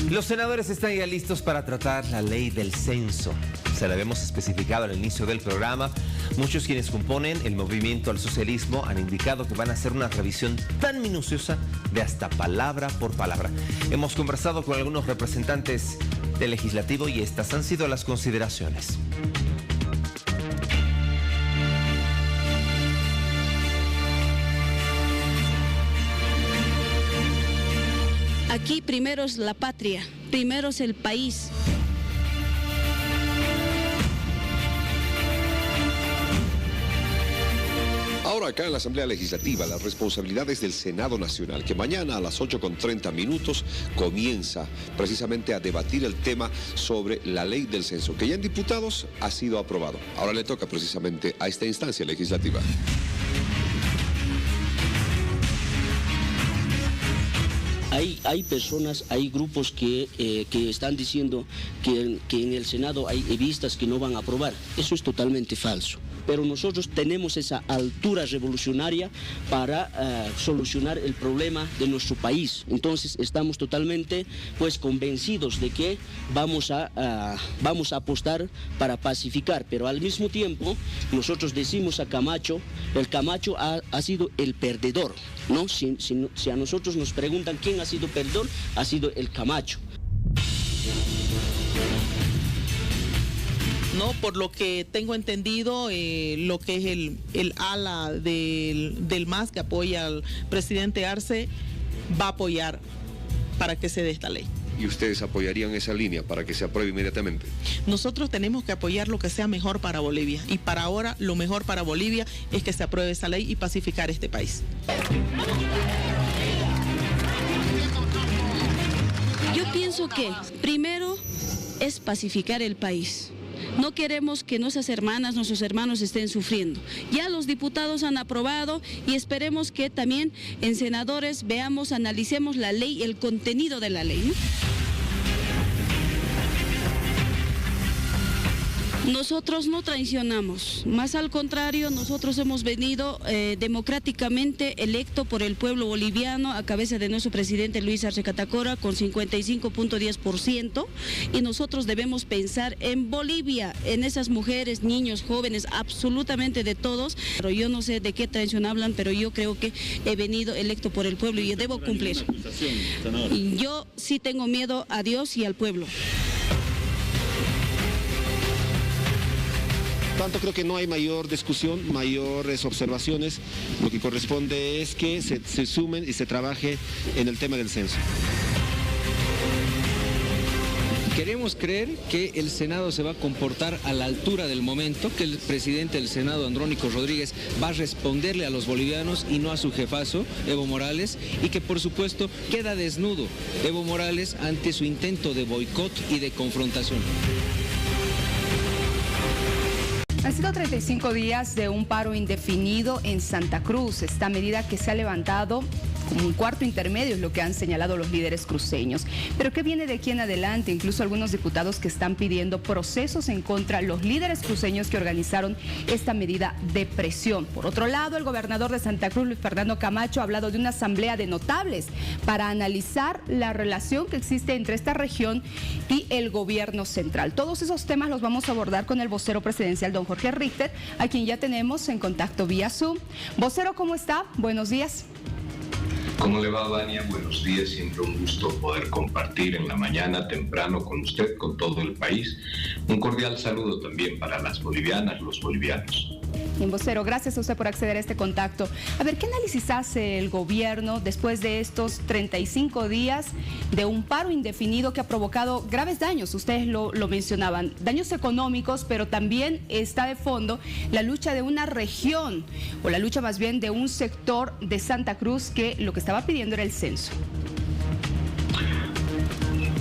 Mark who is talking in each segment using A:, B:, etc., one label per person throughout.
A: Los senadores están ya listos para tratar la ley del censo. Se la habíamos especificado al inicio del programa. Muchos quienes componen el movimiento al socialismo han indicado que van a hacer una revisión tan minuciosa de hasta palabra por palabra. Hemos conversado con algunos representantes del legislativo y estas han sido las consideraciones.
B: Aquí primero es la patria, primero es el país.
C: Ahora acá en la Asamblea Legislativa, las responsabilidades del Senado Nacional, que mañana a las 8:30 comienza precisamente a debatir el tema sobre la ley del censo, que ya en diputados ha sido aprobado. Ahora le toca precisamente a esta instancia legislativa.
D: Hay personas, hay grupos que están diciendo que en el Senado hay vistas que no van a aprobar. Eso es totalmente falso. Pero nosotros tenemos esa altura revolucionaria para solucionar el problema de nuestro país. Entonces estamos totalmente convencidos de que vamos a apostar para pacificar. Pero al mismo tiempo nosotros decimos a Camacho, el Camacho ha sido el perdedor, ¿no? Si a nosotros nos preguntan quién ha sido perdedor, ha sido el Camacho.
E: No, por lo que tengo entendido, lo que es el ala del MAS que apoya al presidente Arce, va a apoyar para que se dé esta ley.
C: ¿Y ustedes apoyarían esa línea para que se apruebe inmediatamente?
E: Nosotros tenemos que apoyar lo que sea mejor para Bolivia. Y para ahora, lo mejor para Bolivia es que se apruebe esa ley y pacificar este país.
B: Yo pienso que primero es pacificar el país. No queremos que nuestras hermanas, nuestros hermanos estén sufriendo. Ya los diputados han aprobado y esperemos que también en senadores veamos, analicemos la ley, el contenido de la ley, ¿no? Nosotros no traicionamos, más al contrario, nosotros hemos venido democráticamente electo por el pueblo boliviano a cabeza de nuestro presidente Luis Arce Catacora con 55.10% y nosotros debemos pensar en Bolivia, en esas mujeres, niños, jóvenes, absolutamente de todos. Pero yo no sé de qué traición hablan, pero yo creo que he venido electo por el pueblo y debo cumplir. Y yo sí tengo miedo a Dios y al pueblo.
F: Tanto creo que no hay mayor discusión, mayores observaciones. Lo que corresponde es que se sumen y se trabaje en el tema del censo.
G: Queremos creer que el Senado se va a comportar a la altura del momento, que el presidente del Senado, Andrónico Rodríguez, va a responderle a los bolivianos y no a su jefazo, Evo Morales, y que por supuesto queda desnudo Evo Morales ante su intento de boicot y de confrontación.
H: Han sido 35 días de un paro indefinido en Santa Cruz. Esta medida que se ha levantado como un cuarto intermedio es lo que han señalado los líderes cruceños. Pero ¿qué viene de aquí en adelante? Incluso algunos diputados que están pidiendo procesos en contra de los líderes cruceños que organizaron esta medida de presión. Por otro lado, el gobernador de Santa Cruz, Luis Fernando Camacho, ha hablado de una asamblea de notables para analizar la relación que existe entre esta región y el gobierno central. Todos esos temas los vamos a abordar con el vocero presidencial, don Jorge Richter, a quien ya tenemos en contacto vía Zoom. Vocero, ¿cómo está? Buenos días.
I: ¿Cómo le va, Vania? Buenos días, siempre un gusto poder compartir en la mañana temprano con usted, con todo el país. Un cordial saludo también para las bolivianas, los bolivianos.
H: Bien, vocero, gracias a usted por acceder a este contacto. A ver, ¿qué análisis hace el gobierno después de estos 35 días de un paro indefinido que ha provocado graves daños? Ustedes lo mencionaban, daños económicos, pero también está de fondo la lucha de una región, o la lucha más bien de un sector de Santa Cruz que lo que estaba pidiendo era el censo.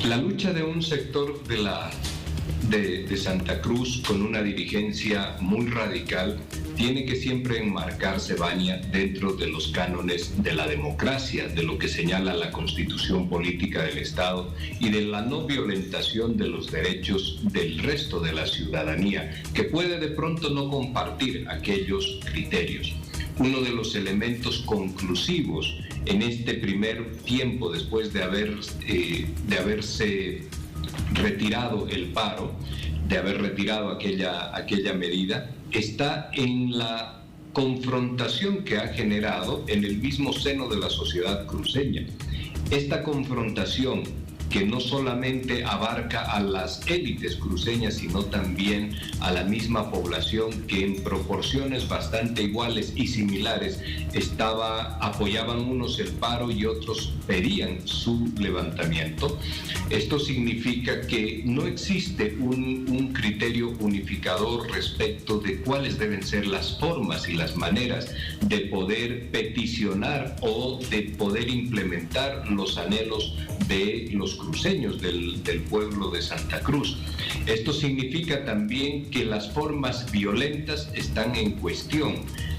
I: La lucha de un sector de Santa Cruz con una dirigencia muy radical tiene que siempre enmarcarse, Vania, dentro de los cánones de la democracia, de lo que señala la Constitución Política del Estado y de la no violentación de los derechos del resto de la ciudadanía, que puede de pronto no compartir aquellos criterios. uno de los elementos conclusivos en este primer tiempo después de haberse retirado el paro, de haber retirado aquella medida, está en la confrontación que ha generado en el mismo seno de la sociedad cruceña. Esta confrontación que no solamente abarca a las élites cruceñas, sino también a la misma población que en proporciones bastante iguales y similares apoyaban unos el paro y otros pedían su levantamiento. Esto significa que no existe un criterio unificador respecto de cuáles deben ser las formas y las maneras de poder peticionar o de poder implementar los anhelos de los cruceños, del pueblo de Santa Cruz. Esto significa también que las formas violentas están en cuestión.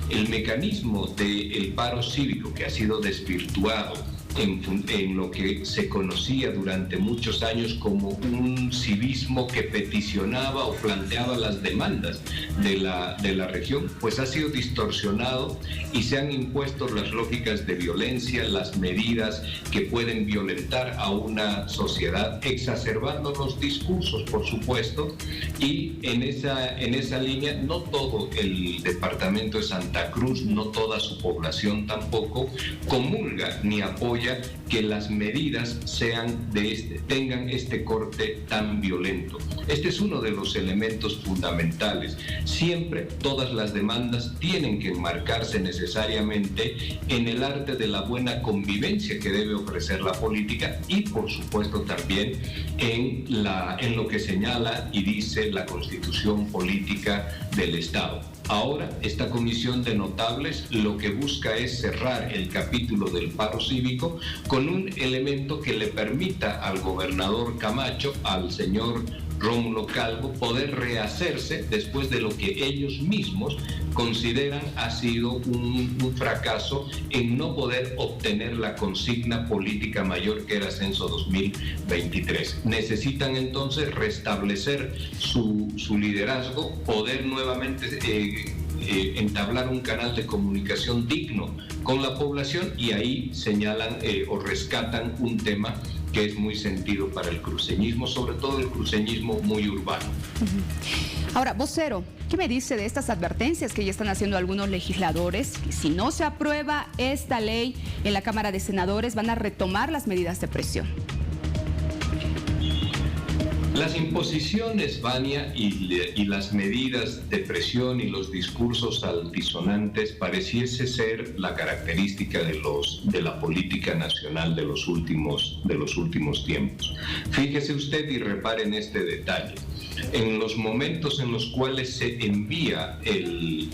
I: El mecanismo del paro cívico, que ha sido desvirtuado en lo que se conocía durante muchos años como un civismo que peticionaba o planteaba las demandas de la región, pues ha sido distorsionado y se han impuesto las lógicas de violencia, las medidas que pueden violentar a una sociedad, exacerbando los discursos, por supuesto, y en esa línea no todo el departamento de Santa Cruz, no toda su población tampoco comulga ni apoya que las medidas tengan este corte tan violento. Este es uno de los elementos fundamentales. Siempre todas las demandas tienen que enmarcarse necesariamente en el arte de la buena convivencia que debe ofrecer la política y, por supuesto, también en lo que señala y dice la Constitución Política del Estado. Ahora, esta comisión de notables lo que busca es cerrar el capítulo del paro cívico con un elemento que le permita al gobernador Camacho, al señor Rómulo Calvo, poder rehacerse después de lo que ellos mismos consideran ha sido un fracaso en no poder obtener la consigna política mayor que era Censo 2023. Necesitan entonces restablecer su liderazgo, poder nuevamente entablar un canal de comunicación digno con la población y ahí señalan o rescatan un tema que es muy sentido para el cruceñismo, sobre todo el cruceñismo muy urbano.
H: Ahora, vocero, ¿qué me dice de estas advertencias que ya están haciendo algunos legisladores? Que si no se aprueba esta ley en la Cámara de Senadores, van a retomar las medidas de presión.
I: Las imposiciones, Vania, y las medidas de presión y los discursos altisonantes pareciese ser la característica de la política nacional de los últimos tiempos. Fíjese usted y repare en este detalle. En los momentos en los cuales se envía el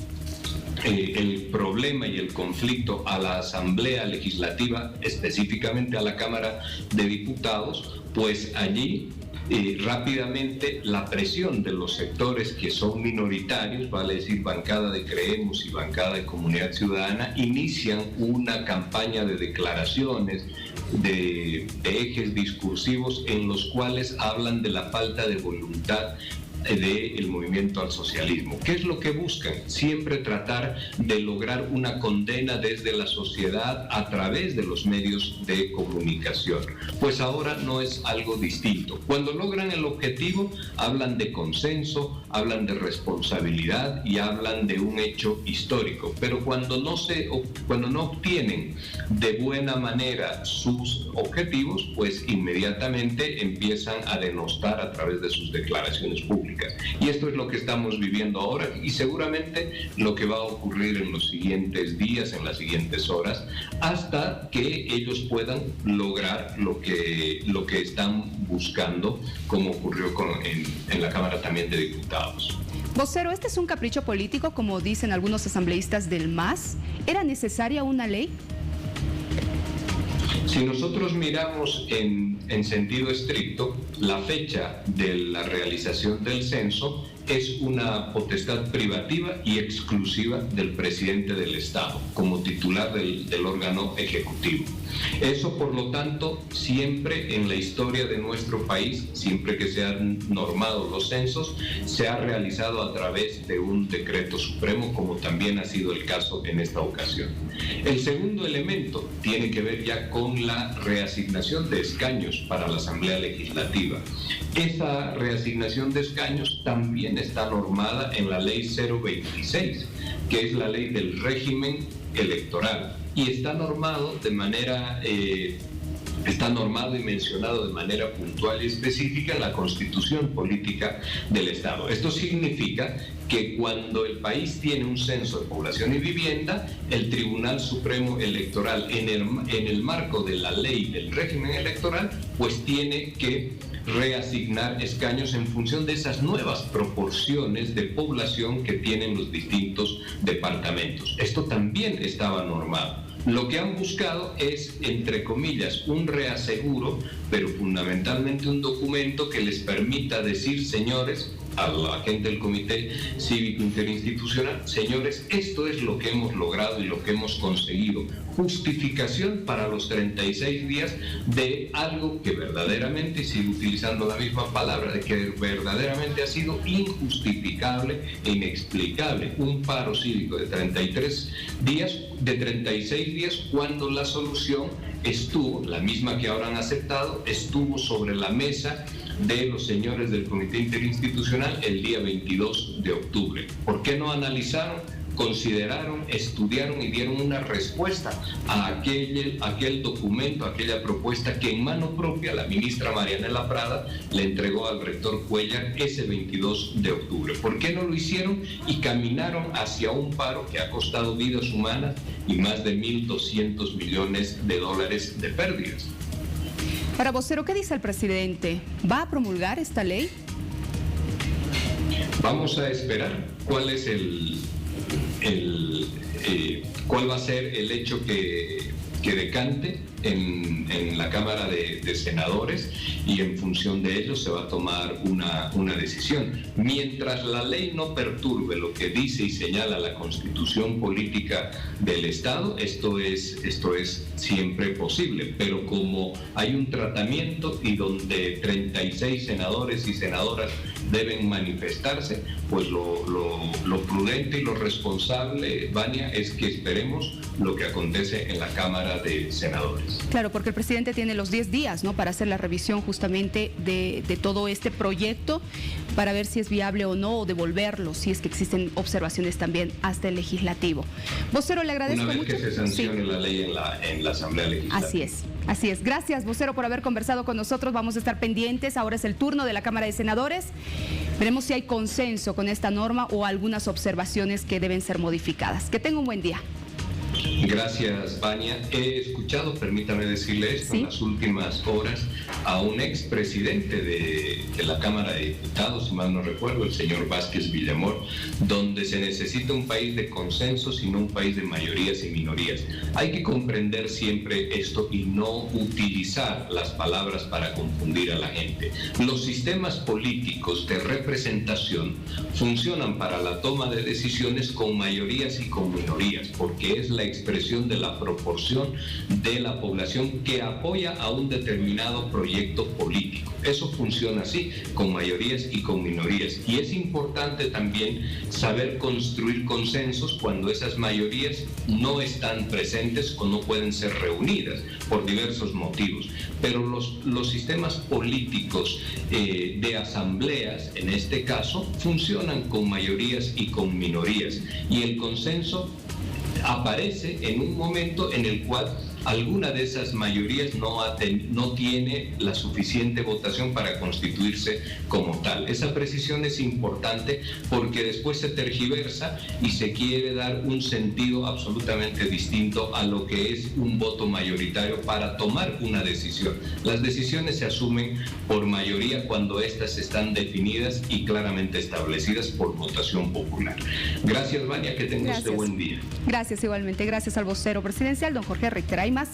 I: problema y el conflicto a la Asamblea Legislativa, específicamente a la Cámara de Diputados, pues allí rápidamente la presión de los sectores que son minoritarios, vale decir bancada de Creemos y bancada de Comunidad Ciudadana, inician una campaña de declaraciones, de ejes discursivos en los cuales hablan de la falta de voluntad del movimiento al socialismo. ¿Qué es lo que buscan? Siempre tratar de lograr una condena desde la sociedad a través de los medios de comunicación. Pues ahora no es algo distinto. Cuando logran el objetivo, hablan de consenso, hablan de responsabilidad y hablan de un hecho histórico. Pero cuando no obtienen de buena manera sus objetivos, pues inmediatamente empiezan a denostar a través de sus declaraciones públicas. Y esto es lo que estamos viviendo ahora y seguramente lo que va a ocurrir en los siguientes días, en las siguientes horas, hasta que ellos puedan lograr lo que están buscando, como ocurrió en la Cámara también de Diputados.
H: Vocero, ¿este es un capricho político, como dicen algunos asambleístas del MAS? ¿Era necesaria una ley?
I: Si nosotros miramos en sentido estricto, la fecha de la realización del censo es una potestad privativa y exclusiva del presidente del Estado, como titular del órgano ejecutivo. Eso, por lo tanto, siempre en la historia de nuestro país, siempre que se han normado los censos, se ha realizado a través de un decreto supremo, como también ha sido el caso en esta ocasión. El segundo elemento tiene que ver ya con la reasignación de escaños para la Asamblea Legislativa. Esa reasignación de escaños también está normada en la Ley 026, que es la ley del régimen electoral, y está normado de manera está normado y mencionado de manera puntual y específica en la Constitución Política del Estado. Esto significa que cuando el país tiene un censo de población y vivienda, el Tribunal Supremo Electoral, en el marco de la ley del régimen electoral, pues tiene que reasignar escaños en función de esas nuevas proporciones de población que tienen los distintos departamentos. Esto también estaba normado. Lo que han buscado es, entre comillas, un reaseguro, pero fundamentalmente un documento que les permita decir, señores, a la gente del Comité Cívico Interinstitucional, señores, esto es lo que hemos logrado y lo que hemos conseguido. Justificación para los 36 días de algo que verdaderamente, y sigo utilizando la misma palabra, de que verdaderamente ha sido injustificable e inexplicable. Un paro cívico de 36 días, cuando la solución estuvo, la misma que ahora han aceptado, estuvo sobre la mesa de los señores del Comité Interinstitucional el día 22 de octubre. ¿Por qué no analizaron, consideraron, estudiaron y dieron una respuesta a aquel documento, aquella propuesta que en mano propia la ministra Marianela Prada le entregó al rector Cuellar ese 22 de octubre? ¿Por qué no lo hicieron y caminaron hacia un paro que ha costado vidas humanas y más de 1.200 millones de dólares de pérdidas?
H: Para vocero, ¿qué dice el presidente? ¿Va a promulgar esta ley?
I: Vamos a esperar cuál es cuál va a ser el hecho que decante en la Cámara de Senadores, y en función de ello se va a tomar una decisión. Mientras la ley no perturbe lo que dice y señala la Constitución Política del Estado, esto es siempre posible, pero como hay un tratamiento y donde 36 senadores y senadoras deben manifestarse, pues lo prudente y lo responsable, Vania, es que esperemos lo que acontece en la Cámara de Senadores.
H: Claro, porque el presidente tiene los 10 días, ¿no?, para hacer la revisión justamente de todo este proyecto, para ver si es viable o no, o devolverlo, si es que existen observaciones también hasta el legislativo. Vocero, le agradezco mucho.
I: Una vez que se sancione la ley en la Asamblea Legislativa.
H: Así es. Gracias, vocero, por haber conversado con nosotros. Vamos a estar pendientes. Ahora es el turno de la Cámara de Senadores. Veremos si hay consenso con esta norma o algunas observaciones que deben ser modificadas. Que tenga un buen día.
I: Gracias, Vania. He escuchado, permítame decirle esto, en las últimas horas a un expresidente de la Cámara de Diputados, si mal no recuerdo, el señor Vázquez Villamor, donde se necesita un país de consensos y no un país de mayorías y minorías. Hay que comprender siempre esto y no utilizar las palabras para confundir a la gente. Los sistemas políticos de representación funcionan para la toma de decisiones con mayorías y con minorías, porque es la expresión de la proporción de la población que apoya a un determinado proyecto político. Eso funciona así, con mayorías y con minorías. Y es importante también saber construir consensos cuando esas mayorías no están presentes o no pueden ser reunidas por diversos motivos. Pero los sistemas políticos de asambleas, en este caso, funcionan con mayorías y con minorías. Y el consenso aparece en un momento en el cual alguna de esas mayorías no tiene la suficiente votación para constituirse como tal. Esa precisión es importante porque después se tergiversa y se quiere dar un sentido absolutamente distinto a lo que es un voto mayoritario para tomar una decisión. Las decisiones se asumen por mayoría cuando éstas están definidas y claramente establecidas por votación popular. Gracias, Vania, que tenga usted buen día.
H: Gracias igualmente. Gracias al vocero presidencial, don Jorge Richter. ¿Hay más?